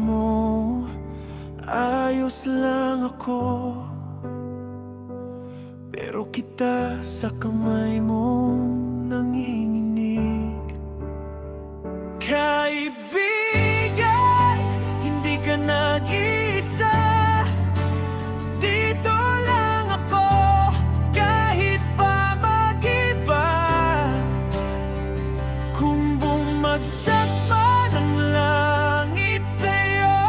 mo, ayos lang ako, pero kita sa kamay mong nanginginig. Kaibigan, hindi ka nag-iisa. Dito lang ako, kahit pa mag-iba. Kung bumagsak man ang langit sa'yo,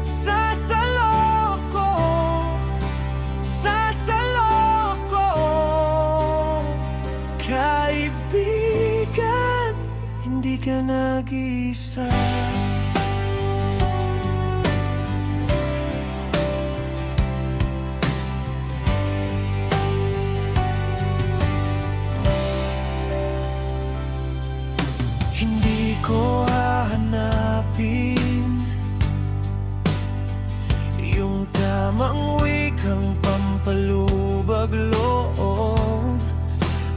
sasalo ko, sasalo ko. Kaibigan, hindi ka nag-iisa. Hindi ko hahanapin yung tamang wikang pampalubag loob,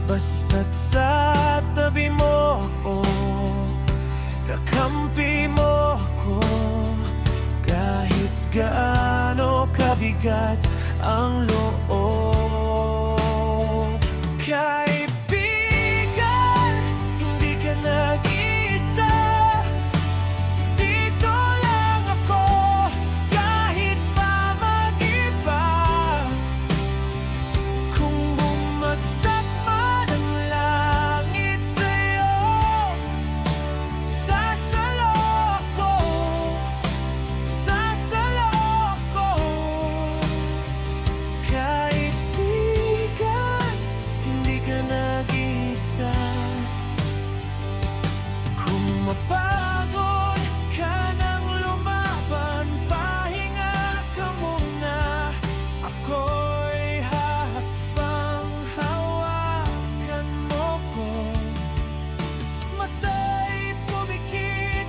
basta't sa tabi mo ako, kakampi mo ako. Kahit gaano kabigat ang loob. Kaibigan, hindi ka nag-iisa. Dito lang ako, kahit pa mag-iba. Kung bumagsak man ang langit sa'yo, sasalo ako, sasalo ako. Kaibigan, hindi ka nag-iisa. Kung mapagod ka nang lumaban, pahinga ka muna. Ako'y hahakbang, hawakan mo ko. Mata'y pumikit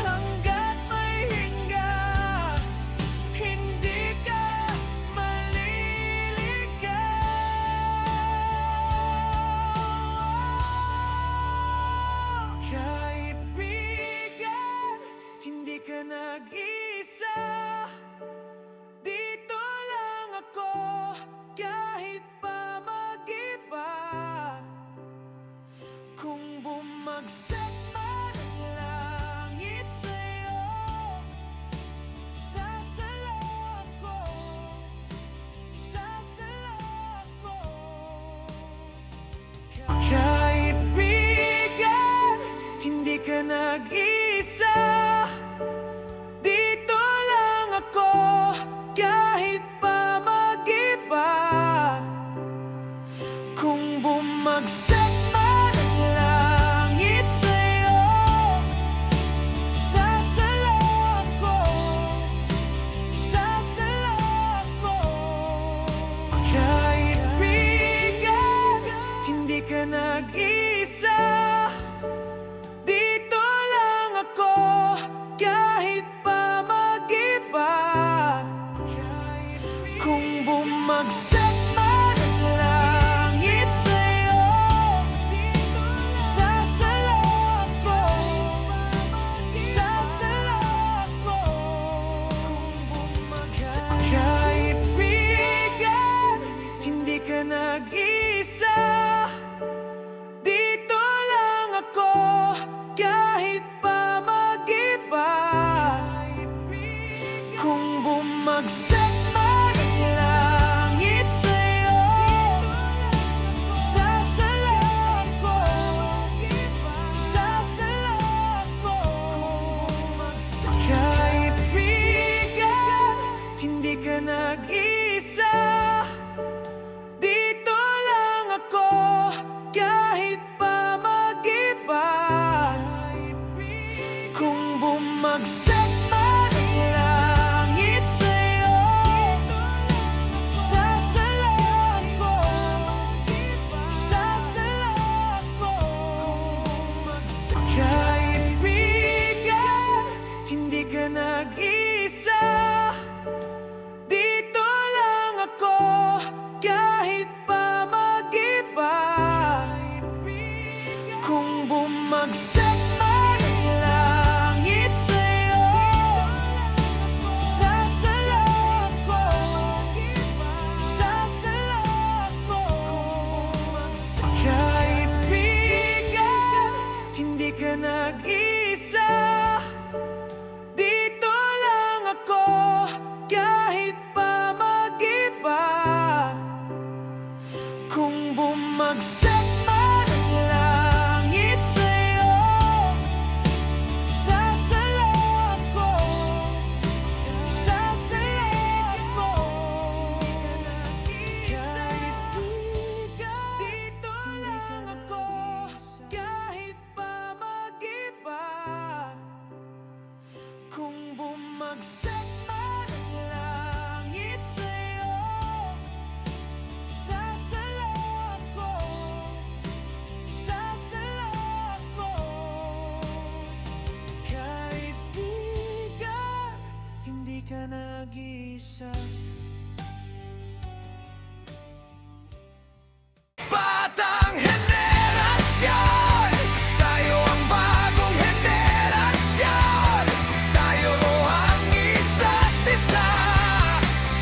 hanggat may hinga. Hindi ka maliligaw. Kaibigan, hindi ka nag-iisa. Dito lang ako, kahit pa mag-iba. Kung bumagsak man ang langit sa'yo, sasalo ako, sasalo ako. Kaibigan, hindi ka nag-iisa. Dito lang ako, kahit pa mag-iba. Kung bumagsak man ang langit sa'yo, sasalo ako, sasalo ako. Kaibigan, hindi ka nag-iisa. Dito lang ako, kahit pa mag-iba. Kung bumagsak man ang langit sa'yo, sasalo ako, sasalo ako. Kaibigan, hindi ka nag-iisa. Dito lang ako, kahit pa mag-iba. Kung bumagsak man ang langit sa'yo, sasalo ako, sasalo ako. Kaibigan, hindi ka nag-iisa. Dito lang ako, kahit pa mag-iba. Kung bumagsak man ang langit sa'yo, sasalo ako, sasalo ako. Kaibigan, hindi ka nag-iisa. Dito lang ako, kahit pa mag-iba. Kung bumagsak man ang langit sa'yo, bumagsak man ang langit sa'yo, sasalo ako, sasalo ako. Kaibigan, hindi ka nag-iisa. Batang henerasyon, tayo ang bagong henerasyon. Tayo ang isa't isa,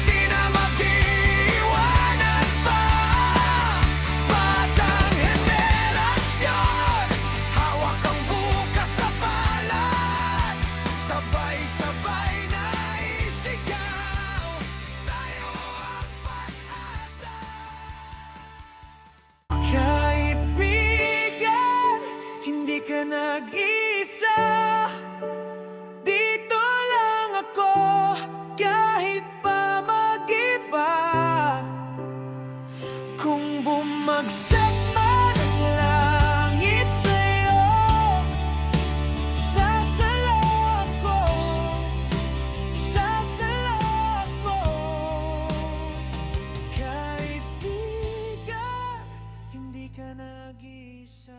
di na mag-iwanan pa. Batang henerasyon, hawak ang bukas sa palad, sabay-sabay na isigaw, tayo ang pag-asa. Kaibigan, hindi ka nag-isa. Dito lang ako, kahit pa mag-iba. Kung bumagsak man ang langit sa'yo, sasalo ako, sasalo ako. Kaibigan, hindi ka nag-iisa.